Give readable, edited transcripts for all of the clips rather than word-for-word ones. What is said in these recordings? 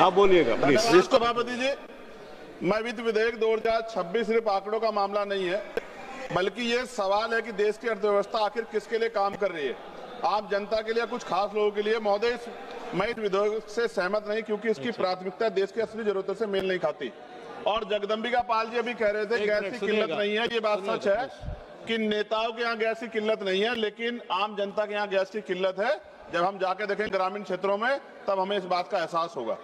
आप बोलिएगा प्लीज। सभापति जी, मैं वित्त विधेयक 2026 सिर्फ आंकड़ों का मामला नहीं है, बल्कि ये सवाल है कि देश की अर्थव्यवस्था आखिर किसके लिए काम कर रही है, आम जनता के लिए, कुछ खास लोगों के लिए। महोदय, मैं इस विधेयक से सहमत नहीं, क्योंकि इसकी प्राथमिकता देश की असली जरूरतों से मेल नहीं खाती। और जगदम्बिका पाल जी अभी कह रहे थे गैस की किल्लत नहीं है। ये बात सच है कि नेताओं के यहाँ गैस की किल्लत नहीं है, लेकिन आम जनता के यहाँ गैस की किल्लत है। जब हम जाके देखें ग्रामीण क्षेत्रों में, तब हमें इस बात का एहसास होगा।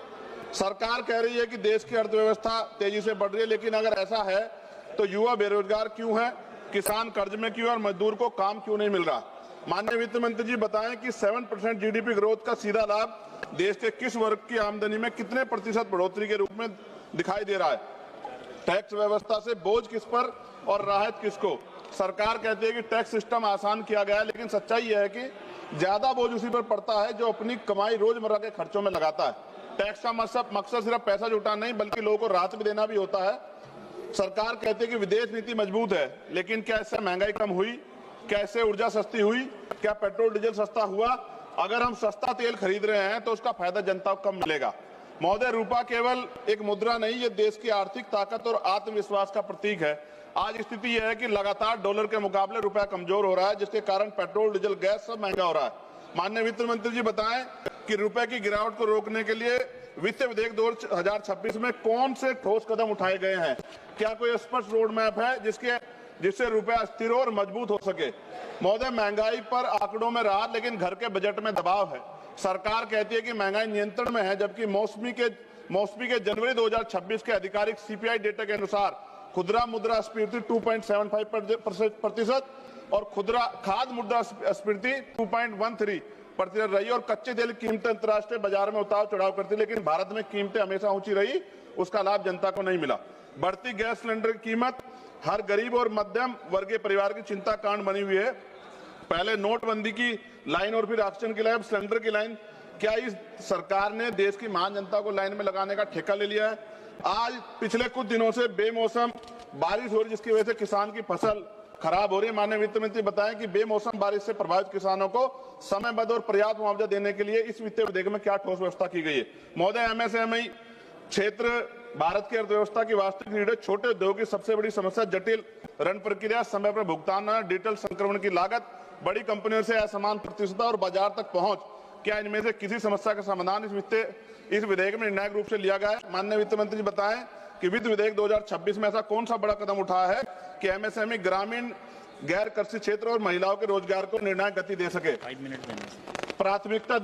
सरकार कह रही है कि देश की अर्थव्यवस्था तेजी से बढ़ रही है, लेकिन अगर ऐसा है तो युवा बेरोजगार क्यों है, किसान कर्ज में क्यों है और मजदूर को काम क्यों नहीं मिल रहा। माननीय वित्त मंत्री जी बताएं कि 7% जीडीपी ग्रोथ का सीधा लाभ देश के किस वर्ग की आमदनी में कितने प्रतिशत बढ़ोतरी के रूप में दिखाई दे रहा है। टैक्स व्यवस्था से बोझ किस पर और राहत किसको। सरकार कहती है कि टैक्स सिस्टम आसान किया गया है, लेकिन सच्चाई यह है कि ज्यादा बोझ उसी पर पड़ता है जो अपनी कमाई रोजमर्रा के खर्चों में लगाता है। टैक्स का मकसद सिर्फ पैसा जुटाना नहीं, बल्कि लोगों को राहत भी देना भी होता है। सरकार कहती है कि विदेश नीति मजबूत है, लेकिन क्या इससे महंगाई कम हुई, क्या इससे ऊर्जा सस्ती हुई, क्या पेट्रोल डीजल सस्ता हुआ। अगर हम सस्ता तेल खरीद रहे हैं तो उसका फायदा जनता को कम मिलेगा। महोदय, रुपया केवल एक मुद्रा नहीं, ये देश की आर्थिक ताकत और आत्मविश्वास का प्रतीक है। आज स्थिति यह है कि लगातार डॉलर के मुकाबले रुपया कमजोर हो रहा है, जिसके कारण पेट्रोल डीजल गैस सब महंगा हो रहा है। माननीय वित्त मंत्री जी बताएं कि रुपए की गिरावट को रोकने के लिए वित्त विधेयक 2026 में कौन से ठोस कदम उठाए गए हैं। क्या कोई स्पष्ट रोड मैप है जिससे रुपया स्थिर और मजबूत हो सके। महोदय, महंगाई पर आंकड़ों में राहत, लेकिन घर के बजट में दबाव है। सरकार कहती है कि महंगाई नियंत्रण में है, जबकि मौसमी के जनवरी 2026 के आधिकारिक सीपीआई डेटा के अनुसार खुदरा मुद्रास्फीति 2.75% और खाद्य मुद्रास्फीति 2.13% रही। और कच्चे तेल की कीमतें अंतर्राष्ट्रीय बाजार में उतार चढ़ाव करती, लेकिन भारत में कीमतें हमेशा ऊंची रही, उसका लाभ जनता को नहीं मिला। बढ़ती गैस सिलेंडर की कीमत हर गरीब और मध्यम वर्गीय परिवार की चिंता कारण बनी हुई है। पहले नोटबंदी की लाइन और फिर ऑक्सीजन की लाइन, सिलेंडर की लाइन। क्या इस सरकार ने देश की महान जनता को लाइन में लगाने का ठेका ले लिया है। आज पिछले कुछ दिनों से बेमौसम बारिश हो रही, जिसकी वजह से किसान की फसल खराब हो रही है। माननीय वित्त मंत्री बताएं कि बेमौसम बारिश से प्रभावित किसानों को समयबद्ध और पर्याप्त मुआवजा देने के लिए इस वित्त विधेयक में क्या ठोस व्यवस्था की गई है। महोदय, एमएसएमई क्षेत्र भारत की अर्थव्यवस्था की वास्तविक रीढ़ है। छोटे उद्योग की सबसे बड़ी समस्या जटिल ऋण प्रक्रिया, समय पर भुगतान, डिजिटल संक्रमण की लागत, बड़ी कंपनियों से असमान प्रतिस्पर्धा और बाजार तक पहुंच। क्या इनमें से किसी समस्या का समाधान इस विधेयक में निर्णायक रूप से लिया गया है। माननीय वित्त मंत्री जी बताएं कि वित्त विधेयक 2026 में ऐसा कौन सा बड़ा कदम उठाया है कि एमएसएमई, ग्रामीण, गैर कृषि क्षेत्र और महिलाओं के रोजगार को निर्णायक गति दे सके। प्राथमिकता